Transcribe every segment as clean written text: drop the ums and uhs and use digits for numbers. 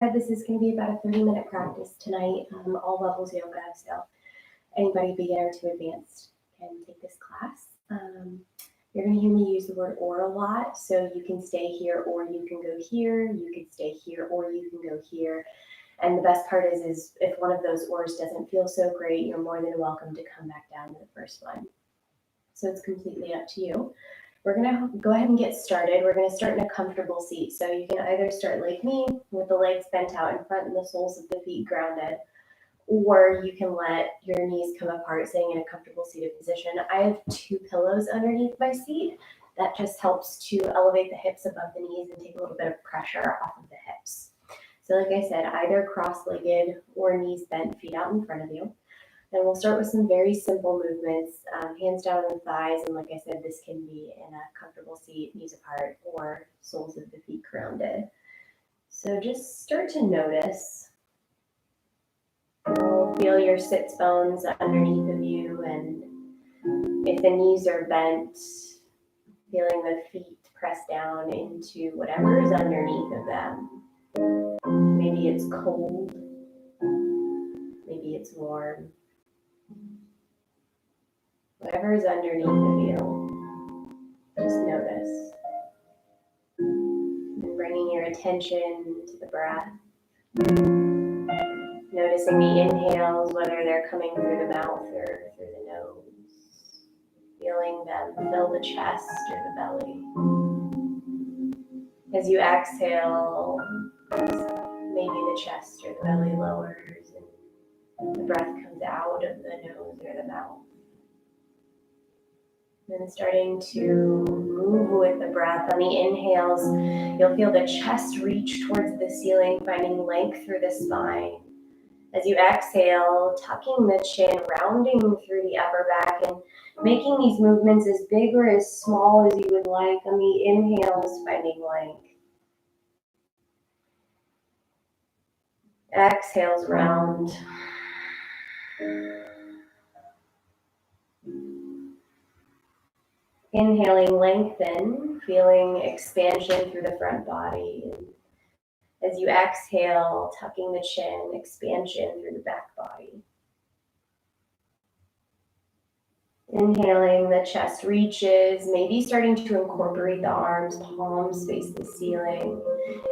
This is going to be about a 30-minute practice tonight, all levels yoga, so anybody beginner to advanced can take this class. You're going to hear me use the word or a lot, so you can stay here or you can go here, you can stay here or you can go here. And the best part is if one of those ors doesn't feel so great, you're more than welcome to come back down to the first one. So it's completely up to you. We're going to go ahead and get started. We're going to start in a comfortable seat. So you can either start like me with the legs bent out in front and the soles of the feet grounded, or you can let your knees come apart, staying in a comfortable seated position. I have 2 pillows underneath my seat. That just helps to elevate the hips above the knees and take a little bit of pressure off of the hips. So like I said, either cross-legged or knees bent, feet out in front of you. And we'll start with some very simple movements, hands down on the thighs. And like I said, this can be in a comfortable seat, knees apart, or soles of the feet grounded. So just start to notice. You'll feel your sits bones underneath of you. And if the knees are bent, feeling the feet press down into whatever is underneath of them. Maybe it's cold. Maybe it's warm. Whatever is underneath of you, just notice. And bringing your attention to the breath. Noticing the inhales, whether they're coming through the mouth or through the nose. Feeling them fill the chest or the belly. As you exhale, maybe the chest or the belly lowers and the breath comes out of the nose or the mouth. Then starting to move with the breath. On the inhales, you'll feel the chest reach towards the ceiling, finding length through the spine. As you exhale, tucking the chin, rounding through the upper back, and making these movements as big or as small as you would like. On the inhales, finding length. Exhales, round. Inhaling, lengthen, feeling expansion through the front body. As you exhale, tucking the chin, expansion through the back body. Inhaling, the chest reaches, maybe starting to incorporate the arms, palms face the ceiling.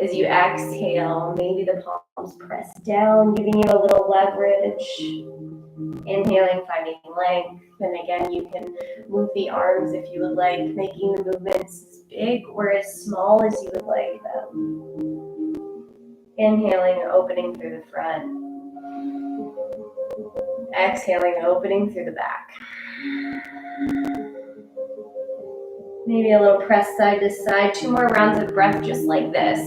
As you exhale, maybe the palms press down, giving you a little leverage. Inhaling, finding length. And again, you can move the arms if you would like, making the movements as big or as small as you would like them. Inhaling, opening through the front. Exhaling, opening through the back. Maybe a little press side to side. 2 more rounds of breath just like this.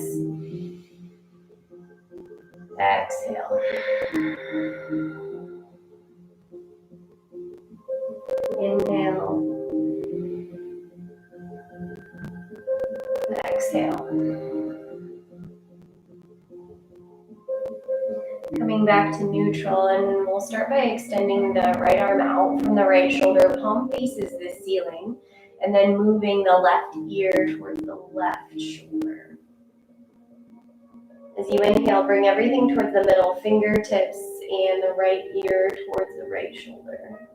Exhale. Inhale. Exhale. Coming back to neutral, and we'll start by extending the right arm out from the right shoulder. Palm faces the ceiling, and then moving the left ear towards the left shoulder. As you inhale, bring everything towards the middle, fingertips and the right ear towards the right shoulder.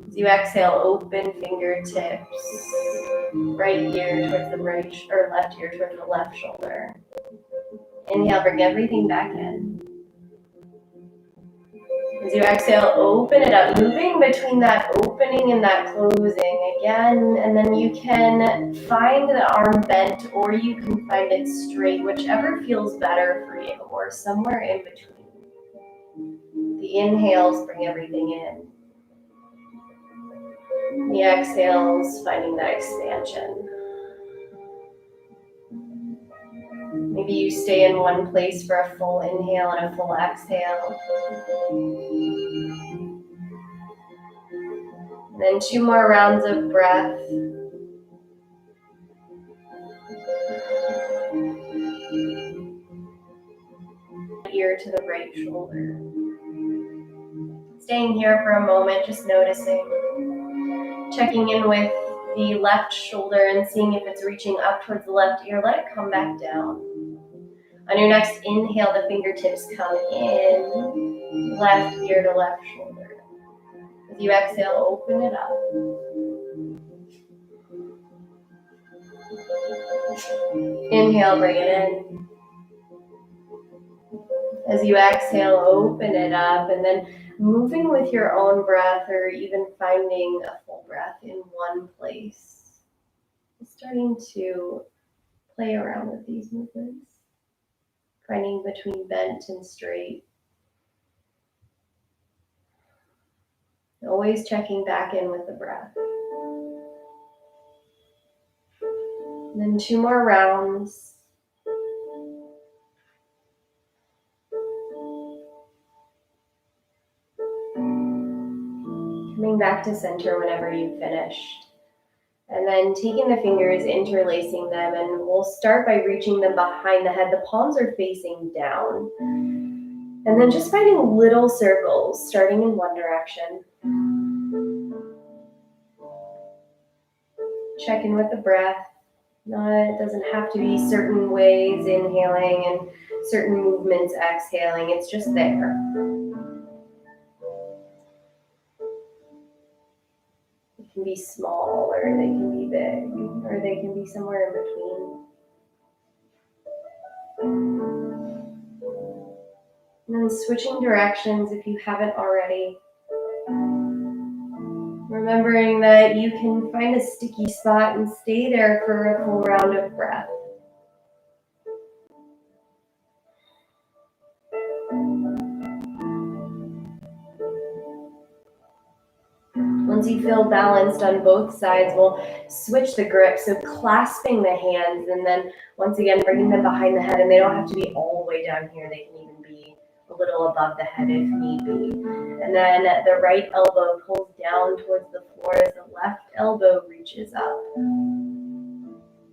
As you exhale, open fingertips, right ear towards the right, or left ear towards the left shoulder. Inhale, bring everything back in. As you exhale, open it up, moving between that opening and that closing again, and then you can find the arm bent or you can find it straight, whichever feels better for you, or somewhere in between. The inhales bring everything in. The exhales, finding that expansion. Maybe you stay in one place for a full inhale and a full exhale. And then 2 more rounds of breath. Ear to the right shoulder. Staying here for a moment, just noticing. Checking in with the left shoulder and seeing if it's reaching up towards the left ear. Let it come back down. On your next inhale, the fingertips come in, left ear to left shoulder. As you exhale, open it up. Inhale, bring it in. As you exhale, open it up, and then moving with your own breath, or even finding a full breath in one place. Starting to play around with these movements, finding between bent and straight. Always checking back in with the breath. And then 2 more rounds. Coming back to center whenever you've finished. And then taking the fingers, interlacing them, and we'll start by reaching them behind the head. The palms are facing down. And then just finding little circles, starting in one direction. Check in with the breath. It doesn't have to be certain ways inhaling and certain movements exhaling. It's just there. It can be small, or they can be big, or they can be somewhere in between. And then switching directions if you haven't already. Remembering that you can find a sticky spot and stay there for a full round of breath. Once you feel balanced on both sides, we'll switch the grip. So clasping the hands, and then once again bringing them behind the head, and they don't have to be all the way down here. They can even be a little above the head if need be. And then the right elbow pulls down towards the floor as the left elbow reaches up.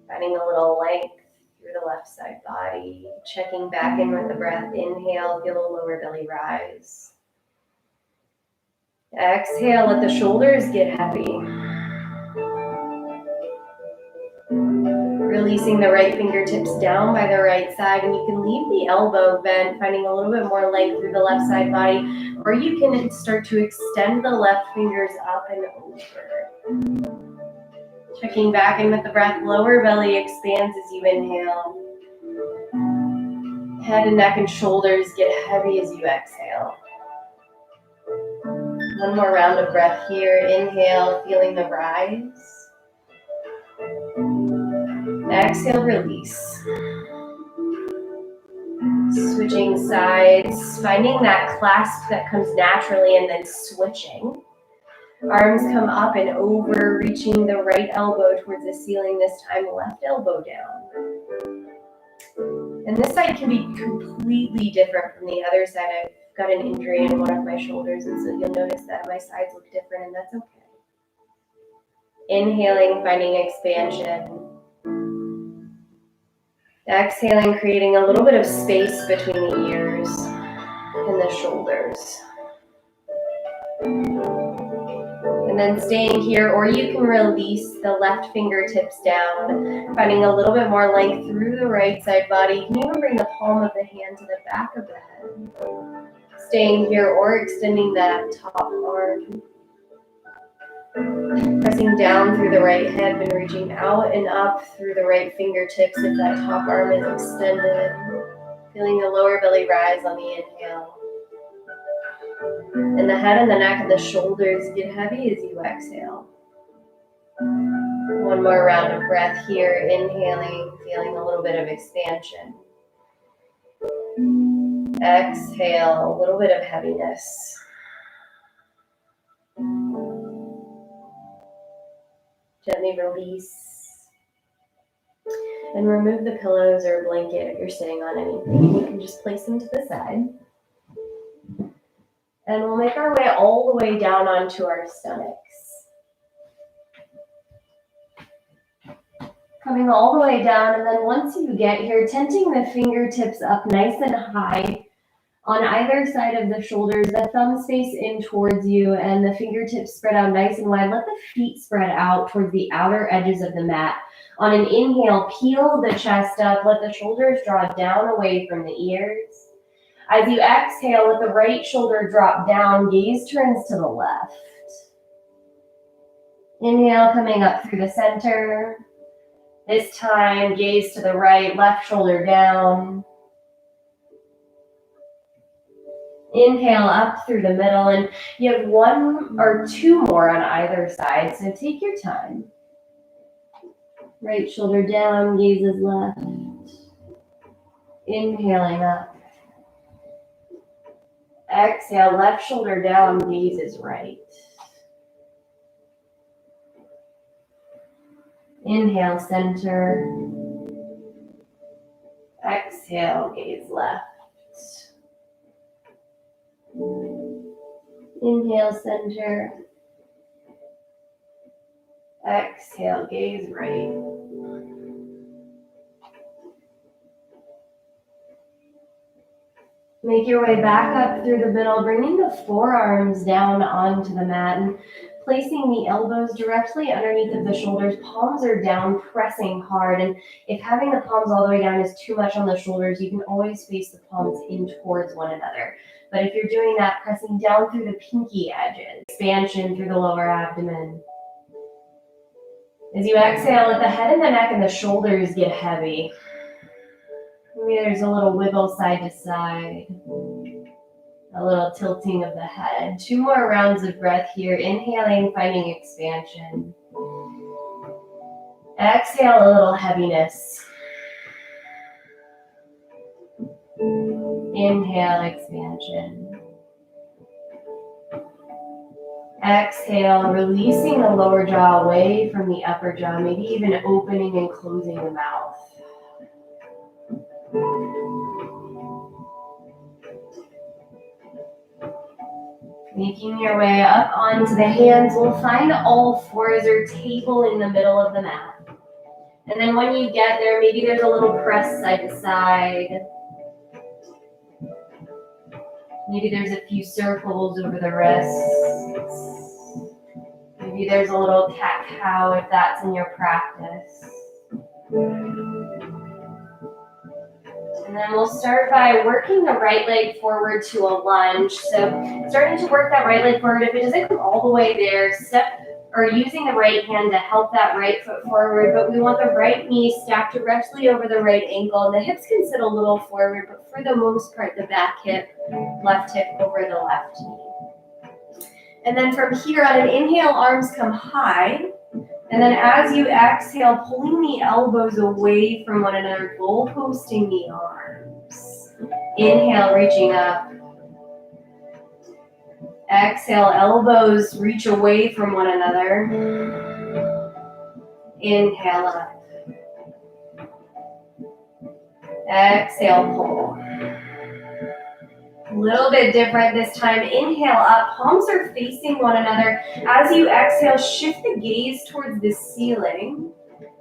Finding a little length through the left side body. Checking back in with the breath. Inhale, feel a lower belly rise. Exhale, let the shoulders get heavy. Releasing the right fingertips down by the right side, and you can leave the elbow bent, finding a little bit more length through the left side body, or you can start to extend the left fingers up and over. Checking back in with the breath, lower belly expands as you inhale. Head and neck and shoulders get heavy as you exhale. One more round of breath here. Inhale, feeling the rise. Exhale, release. Switching sides, finding that clasp that comes naturally, and then switching. Arms come up and over, reaching the right elbow towards the ceiling, this time left elbow down. And this side can be completely different from the other side. I've got an injury in one of my shoulders, and so you'll notice that my sides look different, and that's okay. Inhaling, finding expansion. Exhaling, creating a little bit of space between the ears and the shoulders. And then staying here, or you can release the left fingertips down, finding a little bit more length through the right side body. You can even bring the palm of the hand to the back of the head. Staying here or extending that top arm. Pressing down through the right hip and reaching out and up through the right fingertips if that top arm is extended. Feeling the lower belly rise on the inhale. And the head and the neck and the shoulders get heavy as you exhale. One more round of breath here. Inhaling, feeling a little bit of expansion. Exhale, a little bit of heaviness. Gently release. And remove the pillows or blanket if you're sitting on anything. You can just place them to the side. And we'll make our way all the way down onto our stomachs. Coming all the way down, and then once you get here, tenting the fingertips up nice and high On either side of the shoulders, the thumbs face in towards you and the fingertips spread out nice and wide. Let the feet spread out towards the outer edges of the mat. On an inhale, peel the chest up. Let the shoulders draw down away from the ears. As you exhale, let the right shoulder drop down. Gaze turns to the left. Inhale, coming up through the center. This time, gaze to the right, left shoulder down. Inhale up through the middle, and you have one or two more on either side, so take your time. Right shoulder down, gazes left. Inhaling up. Exhale, left shoulder down, gazes right. Inhale, center. Exhale, gaze left. Inhale, center. Exhale, gaze right. Make your way back up through the middle, bringing the forearms down onto the mat and placing the elbows directly underneath of the shoulders. Palms are down, pressing hard. And if having the palms all the way down is too much on the shoulders, you can always face the palms in towards one another. But if you're doing that, pressing down through the pinky edges, expansion through the lower abdomen. As you exhale, let the head and the neck and the shoulders get heavy. Maybe there's a little wiggle side to side, a little tilting of the head. 2 more rounds of breath here. Inhaling, finding expansion. Exhale, a little heaviness. Inhale, expansion. Exhale, releasing the lower jaw away from the upper jaw, maybe even opening and closing the mouth. Making your way up onto the hands, we'll find all fours or table in the middle of the mat. And then when you get there, maybe there's a little press side to side. Maybe there's a few circles over the wrists. Maybe there's a little cat-cow if that's in your practice. And then we'll start by working the right leg forward to a lunge. So starting to work that right leg forward. If it doesn't come all the way there, step or using the right hand to help that right foot forward. But we want the right knee stacked directly over the right ankle. And the hips can sit a little forward, but for the most part, the back hip, left hip over the left knee. And then from here on an inhale, arms come high. And then as you exhale, pulling the elbows away from one another, goalposting the arms. Inhale, reaching up. Exhale, elbows reach away from one another. Inhale up. Exhale, pull. A little bit different this time. Inhale up, palms are facing one another. As you exhale, shift the gaze towards the ceiling.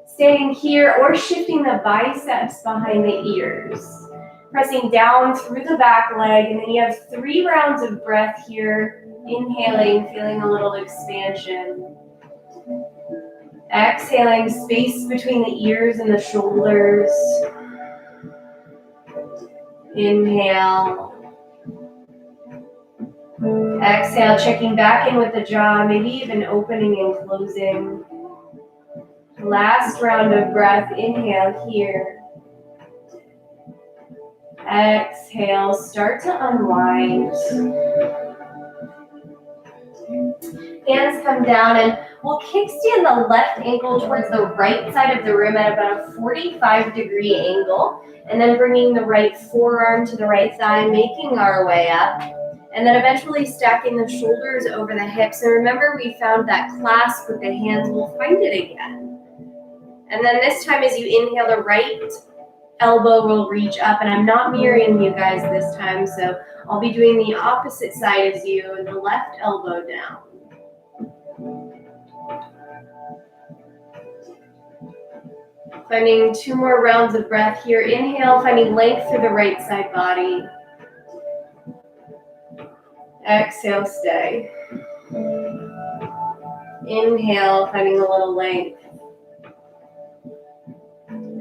Staying here or shifting the biceps behind the ears. Pressing down through the back leg, and then you have 3 rounds of breath here. Inhaling, feeling a little expansion. Exhaling, space between the ears and the shoulders. Inhale. Exhale, checking back in with the jaw, maybe even opening and closing. Last round of breath. Inhale here. Exhale, start to unwind. Hands come down, and we'll kickstand the left ankle towards the right side of the room at about a 45-degree angle, and then bringing the right forearm to the right thigh, making our way up, and then eventually stacking the shoulders over the hips. And remember, we found that clasp with the hands. We'll find it again. And then this time, as you inhale, the right elbow will reach up, and I'm not mirroring you guys this time, so I'll be doing the opposite side as you, and the left elbow down. Finding 2 more rounds of breath here. Inhale, finding length through the right side body. Exhale, stay. Inhale, finding a little length.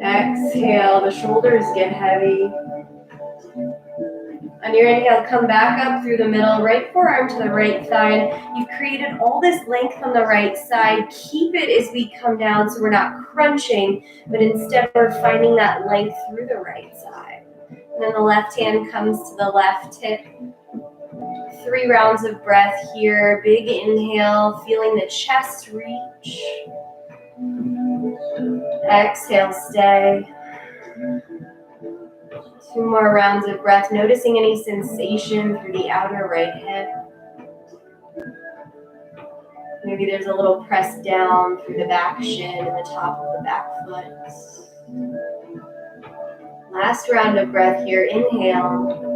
Exhale, the shoulders get heavy. On your inhale, come back up through the middle, right forearm to the right thigh. You've created all this length on the right side. Keep it as we come down so we're not crunching, but instead we're finding that length through the right side. And then the left hand comes to the left hip. 3 rounds of breath here. Big inhale, feeling the chest reach. Exhale, stay. 2 more rounds of breath, noticing any sensation through the outer right hip. Maybe there's a little press down through the back shin and the top of the back foot. Last round of breath here. Inhale.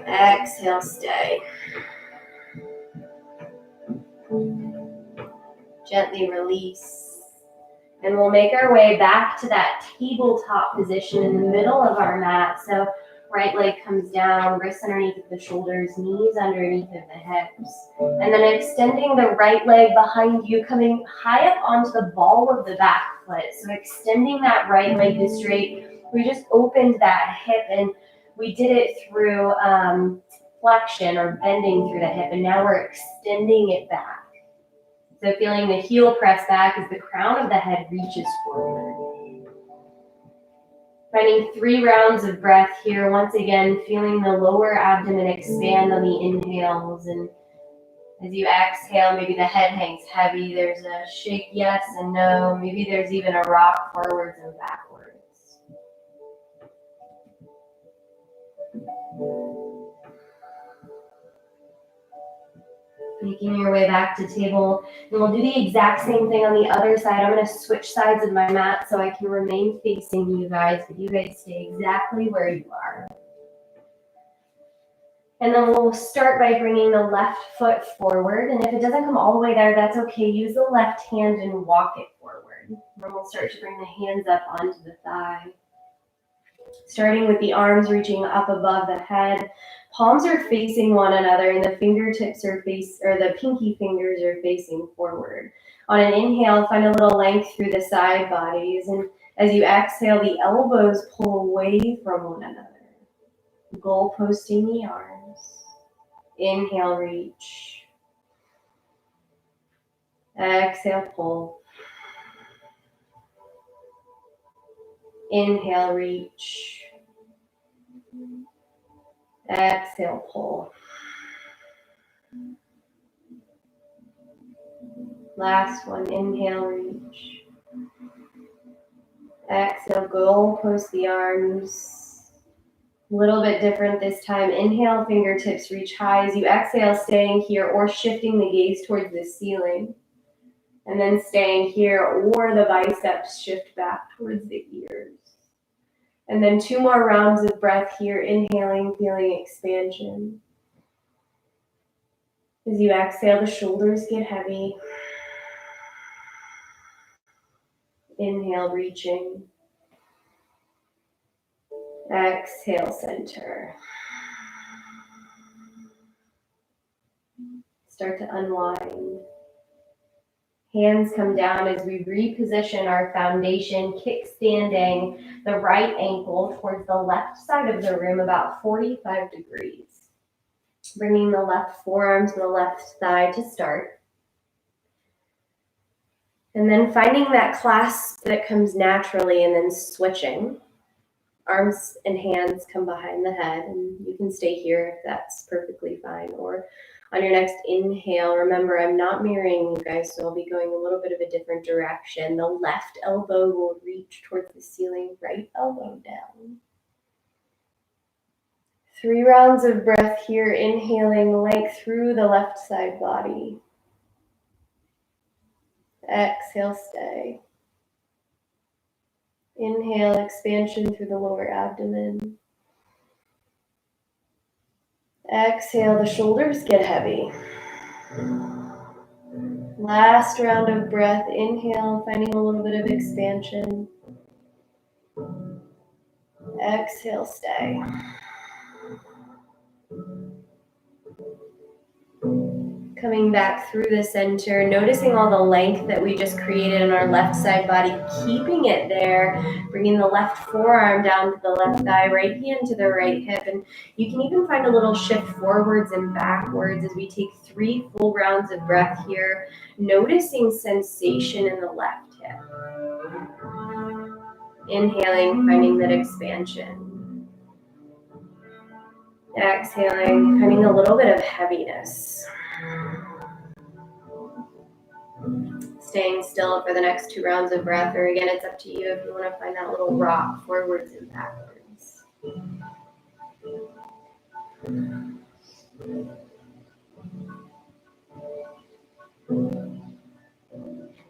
Exhale, stay. Gently release. And we'll make our way back to that tabletop position in the middle of our mat. So right leg comes down, wrists underneath of the shoulders, knees underneath of the hips. And then extending the right leg behind you, coming high up onto the ball of the back foot. So extending that right leg to straight. We just opened that hip and we did it through flexion or bending through the hip. And now we're extending it back. So feeling the heel press back as the crown of the head reaches forward. Finding 3 rounds of breath here. Once again, feeling the lower abdomen expand on the inhales. And as you exhale, maybe the head hangs heavy. There's a shake yes and no. Maybe there's even a rock forwards and backwards. Making your way back to table. And we'll do the exact same thing on the other side. I'm going to switch sides of my mat so I can remain facing you guys, but you guys stay exactly where you are. And then we'll start by bringing the left foot forward. And if it doesn't come all the way there, that's okay. Use the left hand and walk it forward. And then we'll start to bring the hands up onto the thigh. Starting with the arms reaching up above the head. Palms are facing one another and the fingertips are the pinky fingers are facing forward. On an inhale, find a little length through the side bodies. And as you exhale, the elbows pull away from one another. Goal posting the arms. Inhale, reach. Exhale, pull. Inhale, reach. Exhale, pull. Last one, inhale, reach. Exhale, goal post the arms. A little bit different this time. Inhale, fingertips reach high. As you exhale, staying here or shifting the gaze towards the ceiling. And then staying here or the biceps shift back towards the ears. And then 2 more rounds of breath here. Inhaling, feeling expansion. As you exhale, the shoulders get heavy. Inhale, reaching. Exhale, center. Start to unwind. Hands come down as we reposition our foundation, kickstanding the right ankle towards the left side of the room, about 45 degrees. Bringing the left forearm to the left thigh to start. And then finding that clasp that comes naturally and then switching. Arms and hands come behind the head and you can stay here if that's perfectly fine. Or on your next inhale, remember I'm not mirroring you guys, so I'll be going a little bit of a different direction. The left elbow will reach towards the ceiling, right elbow down. 3 rounds of breath here, inhaling length through the left side body. Exhale, stay. Inhale, expansion through the lower abdomen. Exhale, the shoulders get heavy. Last round of breath, inhale, finding a little bit of expansion. Exhale, stay. Coming back through the center, noticing all the length that we just created in our left side body, keeping it there, bringing the left forearm down to the left thigh, right hand to the right hip. And you can even find a little shift forwards and backwards as we take 3 full rounds of breath here, noticing sensation in the left hip. Inhaling, finding that expansion. Exhaling, finding a little bit of heaviness. Staying still for the next 2 rounds of breath, or again, it's up to you if you want to find that little rock forwards and backwards.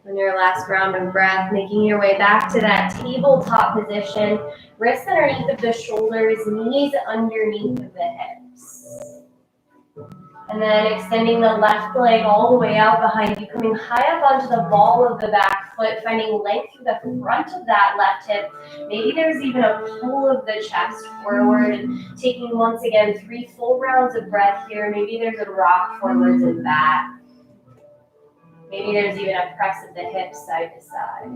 On your last round of breath, making your way back to that tabletop position, wrists underneath of the shoulders, knees underneath of the hips. And then extending the left leg all the way out behind you, coming high up onto the ball of the back foot, finding length through the front of that left hip. Maybe there's even a pull of the chest forward, and taking once again 3 full rounds of breath here. Maybe there's a rock forwards and back. Maybe there's even a press of the hips side to side.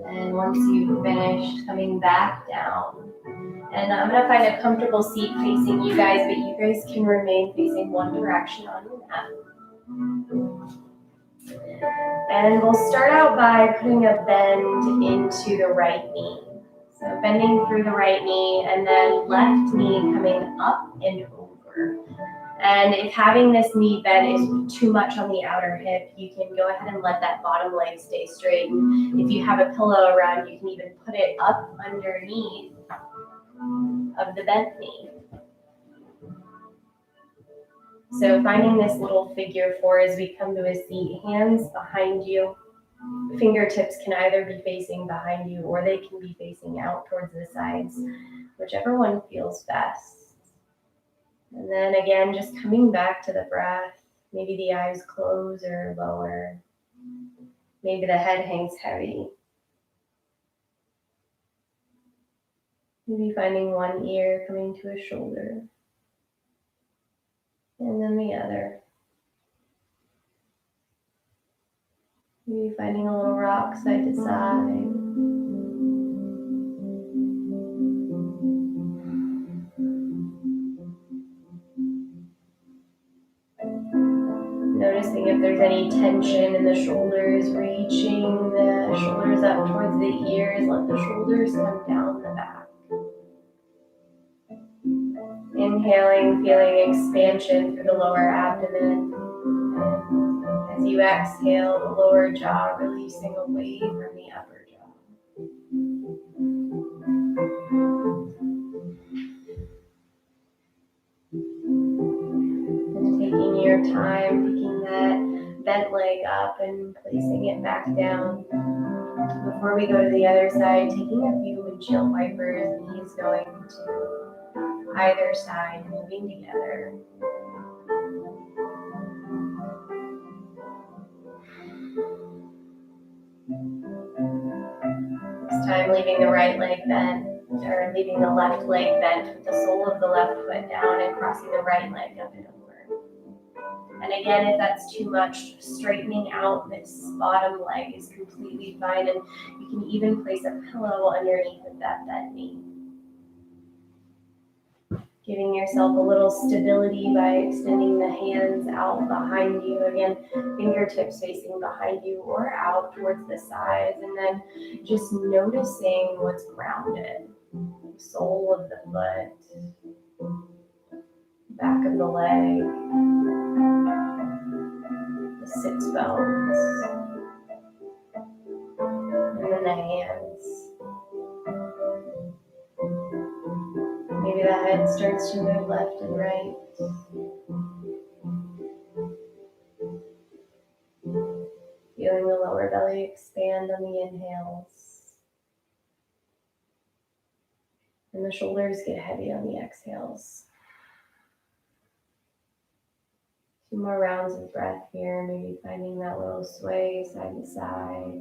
And once you've finished, coming back down. And I'm going to find a comfortable seat facing you guys, but you guys can remain facing one direction on your mat. And we'll start out by putting a bend into the right knee. So bending through the right knee, and then left knee coming up and over. And if having this knee bend is too much on the outer hip, you can go ahead and let that bottom leg stay straight. And if you have a pillow around, you can even put it up underneath of the bent knee. So finding this little figure 4 as we come to a seat, hands behind you. Fingertips can either be facing behind you or they can be facing out towards the sides, whichever one feels best. And then again, just coming back to the breath. Maybe the eyes close or lower. Maybe the head hangs heavy. Maybe finding one ear coming to a shoulder. And then the other. Maybe finding a little rock side to side. Noticing if there's any tension in the shoulders, reaching the shoulders up towards the ears. Let the shoulders come down the back. Inhaling, feeling expansion through the lower abdomen. And as you exhale, the lower jaw releasing away from the upper jaw. And taking your time, picking that bent leg up and placing it back down. Before we go to the other side, taking a few windshield wipers, knees going to either side, moving together. This time leaving the right leg bent, or leaving the left leg bent with the sole of the left foot down and crossing the right leg up and over. And again, if that's too much, straightening out this bottom leg is completely fine, and you can even place a pillow underneath of that bent knee. Giving yourself a little stability by extending the hands out behind you. Again, fingertips facing behind you or out towards the sides. And then just noticing what's grounded. The sole of the foot, back of the leg, the sits bones, and then the hands. Maybe the head starts to move left and right. Feeling the lower belly expand on the inhales. And the shoulders get heavy on the exhales. 2 more rounds of breath here, maybe finding that little sway side to side.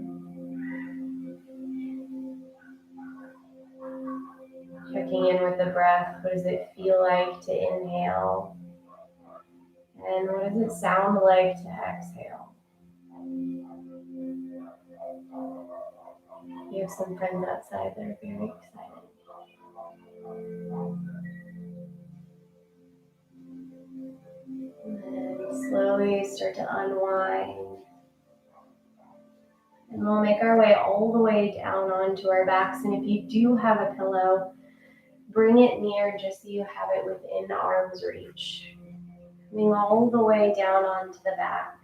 Checking in with the breath. What does it feel like to inhale? And what does it sound like to exhale? You have some friends outside that are very excited. And then slowly start to unwind. And we'll make our way all the way down onto our backs. And if you do have a pillow, bring it near just so you have it within arm's reach. Coming all the way down onto the back.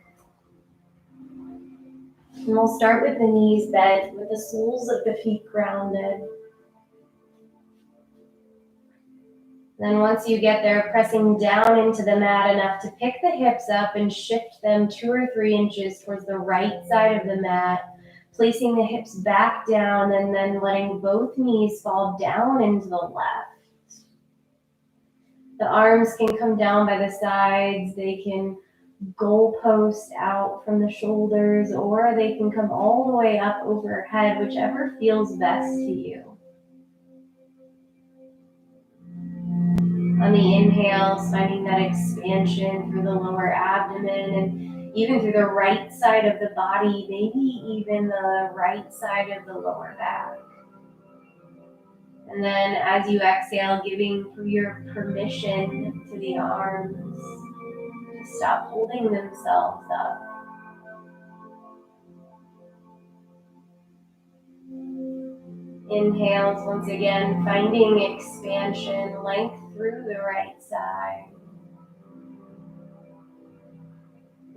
And we'll start with the knees bent, with the soles of the feet grounded. Then once you get there, pressing down into the mat enough to pick the hips up and shift them 2 or 3 inches towards the right side of the mat, placing the hips back down and then letting both knees fall down into the left. The arms can come down by the sides, they can goalpost out from the shoulders, or they can come all the way up overhead, whichever feels best to you. On the inhales, finding that expansion through the lower abdomen and even through the right side of the body, maybe even the right side of the lower back. And then as you exhale, giving your permission to the arms to stop holding themselves up. Inhales, once again, finding expansion, length through the right side.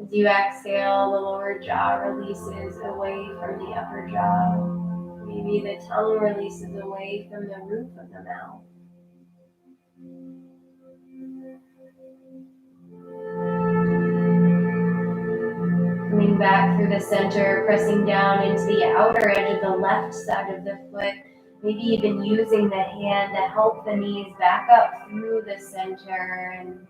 As you exhale, the lower jaw releases away from the upper jaw. Maybe the tongue releases away from the roof of the mouth. Coming back through the center, pressing down into the outer edge of the left side of the foot. Maybe even using the hand to help the knees back up through the center. And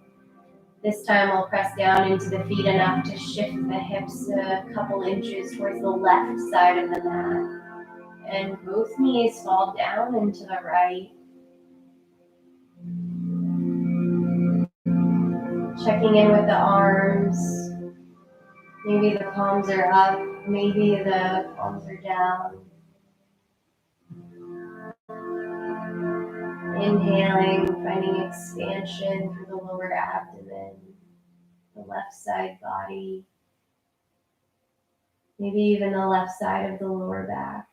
this time we'll press down into the feet enough to shift the hips a couple inches towards the left side of the mat. And both knees fall down into the right. Checking in with the arms. Maybe the palms are up, maybe the palms are down. Inhaling, finding expansion through the lower abdomen, the left side body, maybe even the left side of the lower back.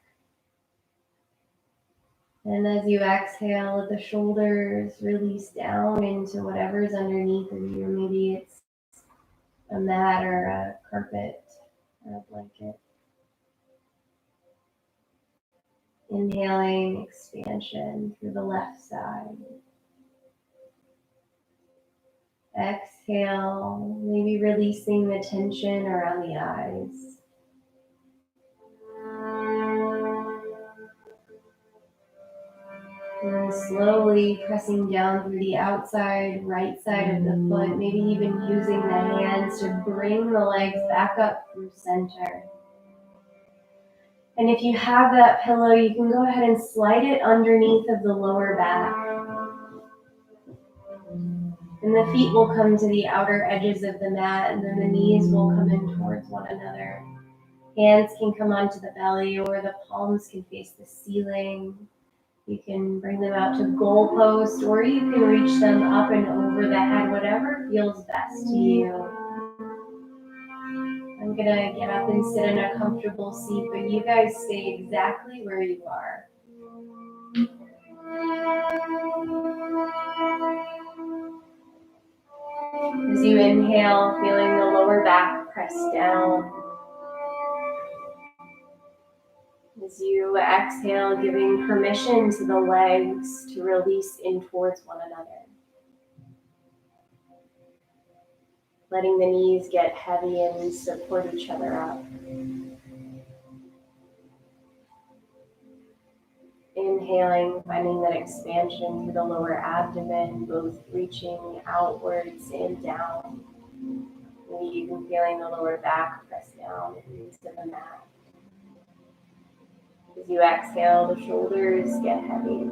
And as you exhale, let the shoulders release down into whatever's underneath of you. Maybe it's a mat or a carpet or a blanket. Inhaling expansion through the left side. Exhale, maybe releasing the tension around the eyes. And then slowly pressing down through the outside right side of the foot, maybe even using the hands to bring the legs back up through center. And if you have that pillow, you can go ahead and slide it underneath of the lower back. And the feet will come to the outer edges of the mat, and then the knees will come in towards one another. Hands can come onto the belly, or the palms can face the ceiling. You can bring them out to goalpost, or you can reach them up and over the head, whatever feels best to you. I'm gonna get up and sit in a comfortable seat, but you guys stay exactly where you are. As you inhale, feeling the lower back press down. As you exhale, giving permission to the legs to release in towards one another. Letting the knees get heavy and support each other up. Inhaling, finding that expansion through the lower abdomen, both reaching outwards and down. Maybe even feeling the lower back press down into the mat. As you exhale, the shoulders get heavy.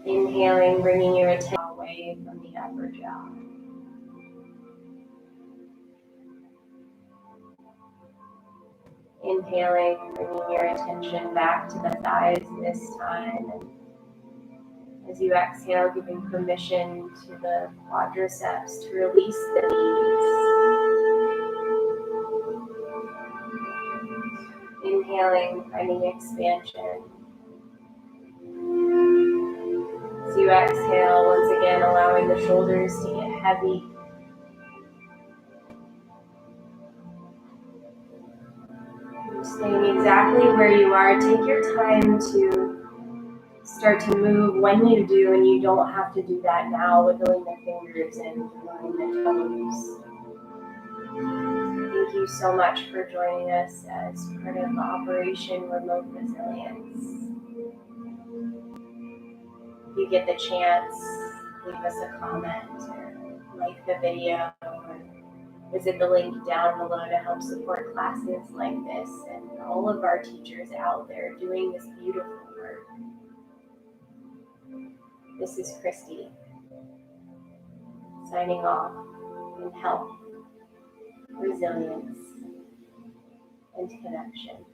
Inhaling, bringing your attention away from the upper jaw. Inhaling, bringing your attention back to the thighs this time. And as you exhale, giving permission to the quadriceps to release the knees. Inhaling, finding expansion. As you exhale, once again allowing the shoulders to get heavy. Staying exactly where you are, take your time to start to move when you do, and you don't have to do that now, wiggling the fingers and moving the toes. Thank you so much for joining us as part of Operation Remote Resilience. If you get the chance, leave us a comment or like the video or visit the link down below to help support classes like this and all of our teachers out there doing this beautiful work. This is Christie, signing off in health, resilience, and connection.